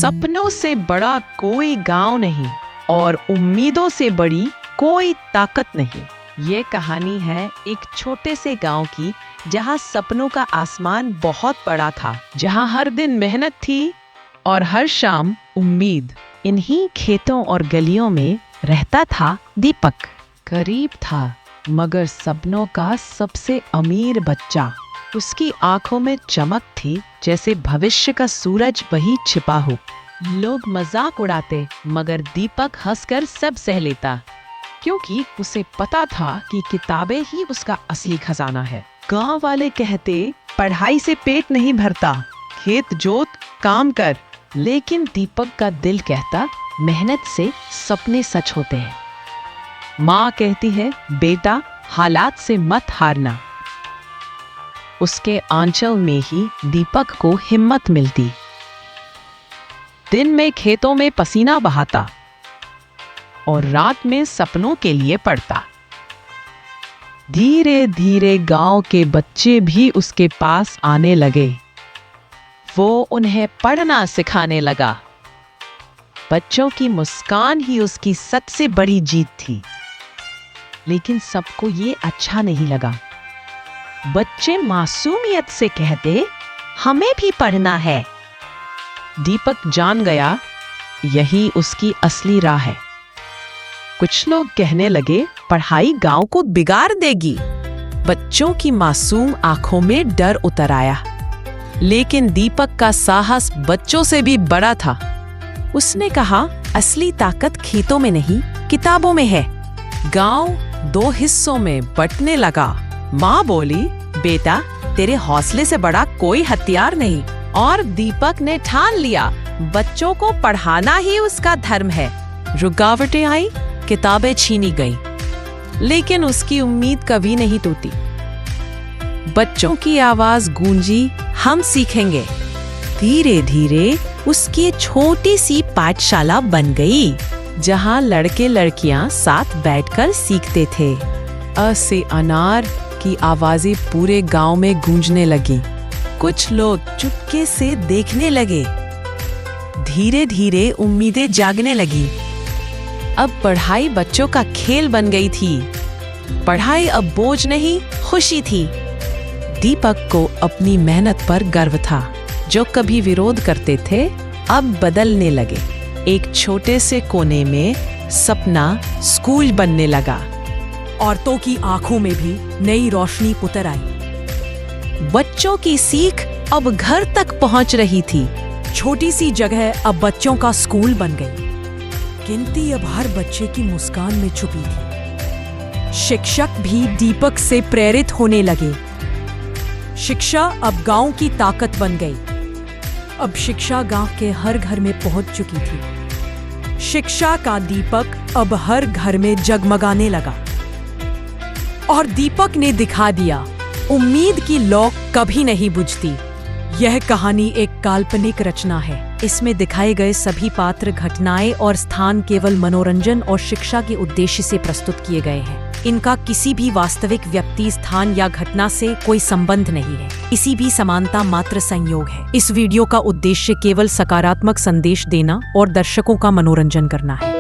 सपनों से बड़ा कोई गांव नहीं और उम्मीदों से बड़ी कोई ताकत नहीं। ये कहानी है एक छोटे से गांव की, जहां सपनों का आसमान बहुत बड़ा था, जहां हर दिन मेहनत थी और हर शाम उम्मीद। इन्हीं खेतों और गलियों में रहता था दीपक। गरीब था मगर सपनों का सबसे अमीर बच्चा। उसकी आंखों में चमक थी जैसे भविष्य का सूरज वही छिपा हो। लोग मजाक उड़ाते मगर दीपक हंसकर सब सह लेता, क्योंकि उसे पता था कि किताबें ही उसका असली खजाना है। गांव वाले कहते पढ़ाई से पेट नहीं भरता, खेत जोत काम कर, लेकिन दीपक का दिल कहता मेहनत से सपने सच होते हैं। माँ कहती है बेटा हालात से मत हारना। उसके आंचल में ही दीपक को हिम्मत मिलती। दिन में खेतों में पसीना बहाता और रात में सपनों के लिए पढ़ता। धीरे धीरे गांव के बच्चे भी उसके पास आने लगे। वो उन्हें पढ़ना सिखाने लगा। बच्चों की मुस्कान ही उसकी सबसे बड़ी जीत थी। लेकिन सबको ये अच्छा नहीं लगा। बच्चे मासूमियत से कहते हमें भी पढ़ना है। दीपक जान गया यही उसकी असली राह है। कुछ लोग कहने लगे पढ़ाई गांव को बिगाड़ देगी। बच्चों की मासूम आंखों में डर उतर आया। लेकिन दीपक का साहस बच्चों से भी बड़ा था। उसने कहा असली ताकत खेतों में नहीं किताबों में है। गांव 2 हिस्सों में बंटने लगा। माँ बोली बेटा तेरे हौसले से बड़ा कोई हथियार नहीं। और दीपक ने ठान लिया बच्चों को पढ़ाना ही उसका धर्म है। रुकावटें आई, किताबें छीनी गई, लेकिन उसकी उम्मीद कभी नहीं टूटी। बच्चों की आवाज गूंजी हम सीखेंगे। धीरे धीरे उसकी छोटी सी पाठशाला बन गई, जहां लड़के लड़कियां साथ बैठकर सीखते थे। अ से अनार की आवाजें पूरे गांव में गूंजने लगी। कुछ लोग चुपके से देखने लगे। धीरे धीरे उम्मीदें जागने लगी। अब पढ़ाई बच्चों का खेल बन गई थी। पढ़ाई अब बोझ नहीं, खुशी थी। दीपक को अपनी मेहनत पर गर्व था। जो कभी विरोध करते थे अब बदलने लगे। एक छोटे से कोने में सपना स्कूल बनने लगा। औरतों की आंखों में भी नई रोशनी उतर आई। बच्चों की सीख अब घर तक पहुंच रही थी। छोटी सी जगह अब बच्चों का स्कूल बन गई। गिनती अब हर बच्चे की मुस्कान में छुपी थी। शिक्षक भी दीपक से प्रेरित होने लगे। शिक्षा अब गांव की ताकत बन गई। अब शिक्षा गांव के हर घर में पहुंच चुकी थी। शिक्षा का दीपक अब हर घर में जगमगाने लगा। और दीपक ने दिखा दिया उम्मीद की लौ कभी नहीं बुझती। यह कहानी एक काल्पनिक रचना है। इसमें दिखाए गए सभी पात्र, घटनाएं और स्थान केवल मनोरंजन और शिक्षा के उद्देश्य से प्रस्तुत किए गए हैं। इनका किसी भी वास्तविक व्यक्ति, स्थान या घटना से कोई संबंध नहीं है। किसी भी समानता मात्र संयोग है। इस वीडियो का उद्देश्य केवल सकारात्मक संदेश देना और दर्शकों का मनोरंजन करना है।